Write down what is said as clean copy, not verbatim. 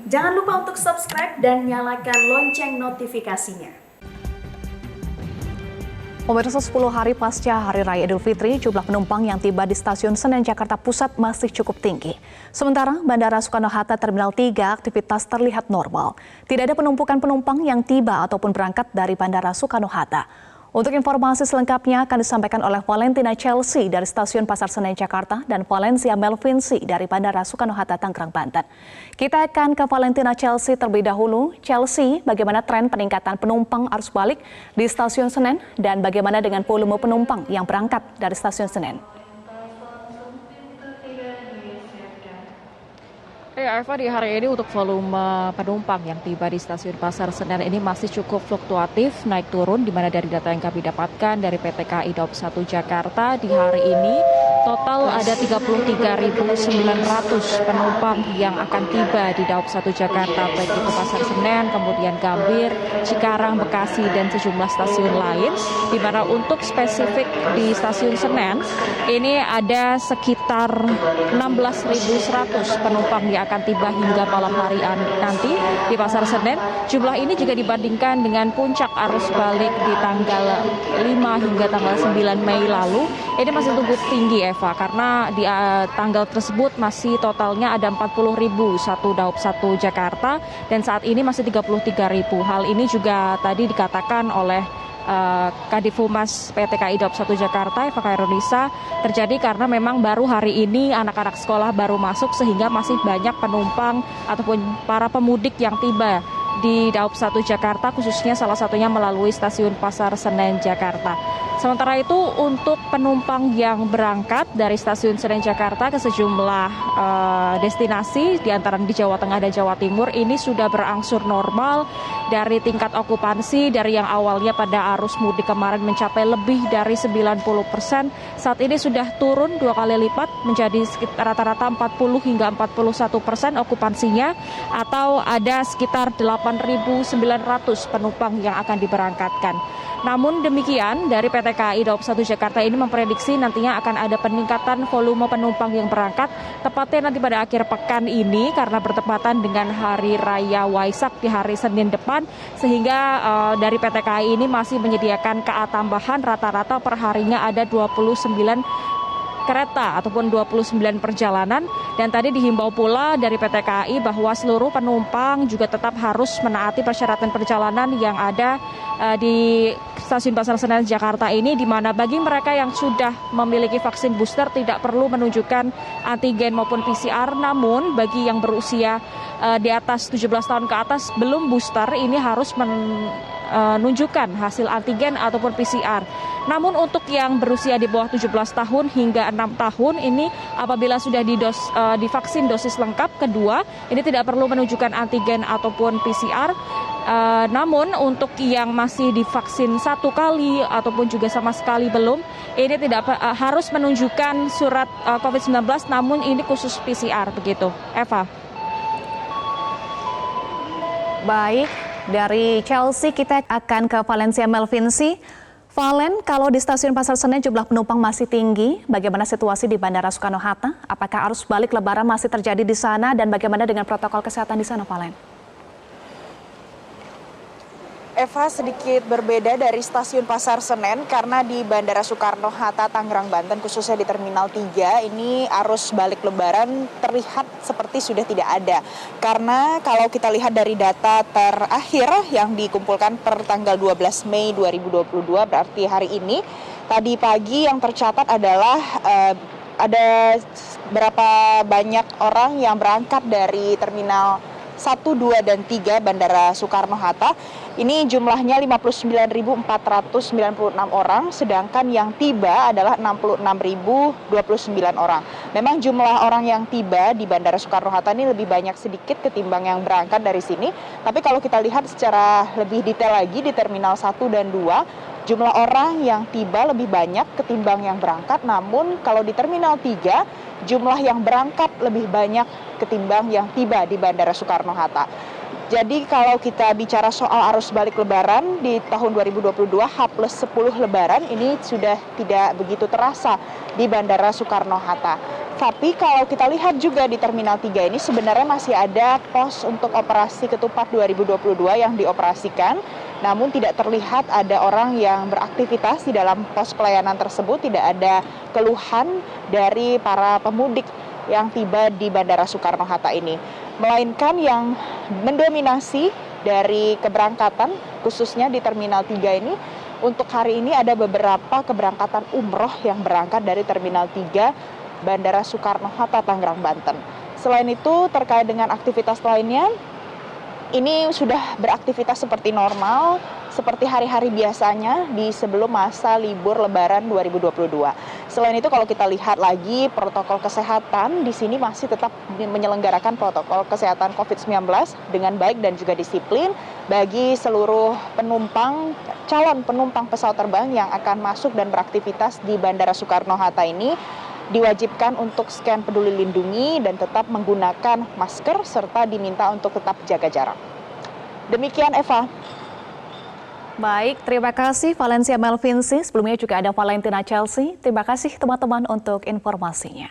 Jangan lupa untuk subscribe dan nyalakan lonceng notifikasinya. Pemirsa, 10 hari pasca Hari Raya Idul Fitri, jumlah penumpang yang tiba di Stasiun Senen, Jakarta Pusat masih cukup tinggi. Sementara Bandara Soekarno-Hatta Terminal 3 aktivitas terlihat normal. Tidak ada penumpukan penumpang yang tiba ataupun berangkat dari Bandara Soekarno-Hatta. Untuk informasi selengkapnya akan disampaikan oleh Valentina Chelsea dari Stasiun Pasar Senen, Jakarta dan Valencia Melvinsi dari Bandara Soekarno-Hatta, Tangerang, Banten. Kita akan ke Valentina Chelsea terlebih dahulu. Chelsea, bagaimana tren peningkatan penumpang arus balik di Stasiun Senen dan bagaimana dengan volume penumpang yang berangkat dari Stasiun Senen? Eva, di hari ini untuk volume penumpang yang tiba di Stasiun Pasar Senen ini masih cukup fluktuatif, naik turun, di mana dari data yang kami dapatkan dari PT KAI Daob 1 Jakarta di hari ini total ada 33.900 penumpang yang akan tiba di Daob 1 Jakarta, baik itu Pasar Senen, kemudian Gambir, Cikarang, Bekasi, dan sejumlah stasiun lain, di mana untuk spesifik di Stasiun Senen ini ada sekitar 16.100 penumpang yang akan tiba hingga malam hari nanti di Pasar Senen. Jumlah ini jika dibandingkan dengan puncak arus balik di tanggal 5 hingga tanggal 9 Mei lalu, ini masih cukup tinggi, Eva, karena di tanggal tersebut masih totalnya ada 40.000 satu Daob 1 Jakarta dan saat ini masih 33.000. Hal ini juga tadi dikatakan oleh Kadif Humas PT KAI Daob 1 Jakarta, Eva Khairunisa, terjadi karena memang baru hari ini anak-anak sekolah baru masuk sehingga masih banyak penumpang ataupun para pemudik yang tiba di Daob 1 Jakarta, khususnya salah satunya melalui Stasiun Pasar Senen, Jakarta. Sementara itu untuk penumpang yang berangkat dari Stasiun Senen, Jakarta ke sejumlah destinasi di antara di Jawa Tengah dan Jawa Timur ini sudah berangsur normal. Dari tingkat okupansi dari yang awalnya pada arus mudik kemarin mencapai lebih dari 90%, saat ini sudah turun 2 kali lipat menjadi rata-rata 40 hingga 41% okupansinya, atau ada sekitar 8.900 penumpang yang akan diberangkatkan. Namun demikian, dari PT KAI Daob 1 Jakarta ini memprediksi nantinya akan ada peningkatan volume penumpang yang berangkat tepatnya nanti pada akhir pekan ini karena bertepatan dengan Hari Raya Waisak di hari Senin depan, sehingga dari PT KAI ini masih menyediakan KA tambahan rata-rata per harinya ada 29 kereta ataupun 29 perjalanan, dan tadi dihimbau pula dari PT KAI bahwa seluruh penumpang juga tetap harus menaati persyaratan perjalanan yang ada di Stasiun Pasar Senen Jakarta ini, di mana bagi mereka yang sudah memiliki vaksin booster tidak perlu menunjukkan antigen maupun PCR, namun bagi yang berusia di atas 17 tahun ke atas belum booster ini harus menunjukkan hasil antigen ataupun PCR. Namun untuk yang berusia di bawah 17 tahun hingga 6 tahun ini apabila sudah divaksin dosis lengkap kedua, ini tidak perlu menunjukkan antigen ataupun PCR. Namun untuk yang masih divaksin 1 kali ataupun juga sama sekali belum, ini tidak harus menunjukkan surat COVID-19, namun ini khusus PCR begitu. Eva. Baik, dari Chelsea kita akan ke Valencia Melvinsi. Valen, kalau di Stasiun Pasar Senen jumlah penumpang masih tinggi, bagaimana situasi di Bandara Soekarno-Hatta? Apakah arus balik Lebaran masih terjadi di sana dan bagaimana dengan protokol kesehatan di sana, Valen? Eva, sedikit berbeda dari Stasiun Pasar Senen karena di Bandara Soekarno-Hatta Tangerang, Banten, khususnya di Terminal 3, ini arus balik Lebaran terlihat seperti sudah tidak ada. Karena kalau kita lihat dari data terakhir yang dikumpulkan per tanggal 12 Mei 2022, berarti hari ini, tadi pagi yang tercatat adalah ada berapa banyak orang yang berangkat dari Terminal 1, 2, dan 3 Bandara Soekarno-Hatta. Ini jumlahnya 59.496 orang, sedangkan yang tiba adalah 66.029 orang. Memang jumlah orang yang tiba di Bandara Soekarno-Hatta ini lebih banyak sedikit ketimbang yang berangkat dari sini. Tapi kalau kita lihat secara lebih detail lagi di Terminal 1 dan 2, jumlah orang yang tiba lebih banyak ketimbang yang berangkat. Namun kalau di Terminal 3, jumlah yang berangkat lebih banyak ketimbang yang tiba di Bandara Soekarno-Hatta. Jadi kalau kita bicara soal arus balik lebaran di tahun 2022 H+10 lebaran ini sudah tidak begitu terasa di Bandara Soekarno-Hatta. Tapi kalau kita lihat juga di Terminal 3 ini sebenarnya masih ada pos untuk operasi ketupat 2022 yang dioperasikan. Namun tidak terlihat ada orang yang beraktivitas di dalam pos pelayanan tersebut, tidak ada keluhan dari para pemudik yang tiba di Bandara Soekarno-Hatta ini. Melainkan yang mendominasi dari keberangkatan khususnya di Terminal 3 ini, untuk hari ini ada beberapa keberangkatan umroh yang berangkat dari Terminal 3 Bandara Soekarno-Hatta Tangerang, Banten. Selain itu terkait dengan aktivitas lainnya, ini sudah beraktivitas seperti normal, seperti hari-hari biasanya di sebelum masa libur Lebaran 2022. Selain itu kalau kita lihat lagi protokol kesehatan di sini masih tetap menyelenggarakan protokol kesehatan COVID-19 dengan baik dan juga disiplin bagi seluruh penumpang, calon penumpang pesawat terbang yang akan masuk dan beraktivitas di Bandara Soekarno-Hatta ini diwajibkan untuk scan peduli lindungi dan tetap menggunakan masker serta diminta untuk tetap jaga jarak. Demikian Eva. Baik, terima kasih Valencia Melvinsi. Sebelumnya juga ada Valentina Chelsea. Terima kasih teman-teman untuk informasinya.